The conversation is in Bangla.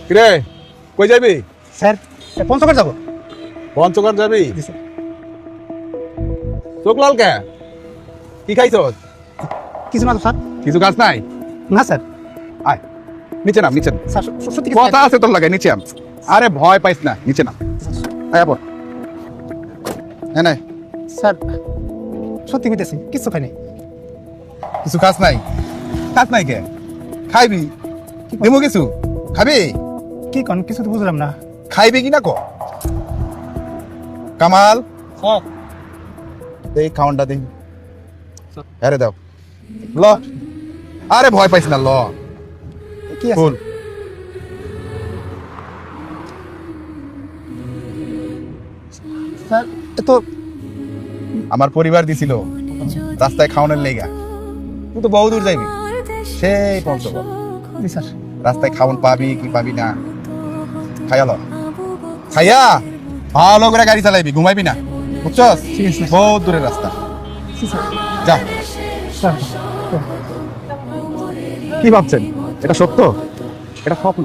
কিরে কই যাবি? স্যার পঞ্চগড় যাবো। পঞ্চগড় যাবি? জি স্যার। চোখ লাল কে? কি খাইছ? কিছু না তো স্যার। কিছু কাজ নাই? না স্যার। আয় নিচে নাম, নিচে নাম। স্যার সত্যি কিছু কথা আছে তোর লাগে, নিচে আম। আরে ভয় পাইস না, নিচে নাম। আয় আপন। হ্যাঁ নাই স্যার সত্যি কইতেছি কিছু খাই নাই। কিছু কাজ নাই? কাজ নাই কে? খাইবি? দেবো কিছু? খাবি? কি কোন কিছু তো বুঝলাম না। খাইবি কি না ক? কামাল স্যার এই খাওয়ানটা দিন। আরে দাও ল। আরে ভয় পাইস না, ল। কি আছে? ফুল স্যার তো আমার পরিবার দিছিল রাস্তায় খাওয়ানোর লেগা। তুই তো বহু দূর যাইবি, সেই পঞ্চগড়। জি স্যার। রাস্তায় খাওয়ান পাবি কি পাবি না খাইয়া ল। খাইয়া ভালো করে গাড়ি চালাইবি, ঘুমাইবি না, বুঝছস? ঠিক আছে। বহুত দূরের রাস্তা। জি স্যার। যা। স্যার কি ভাবছেন এটা সত্য? এটা স্বপ্ন।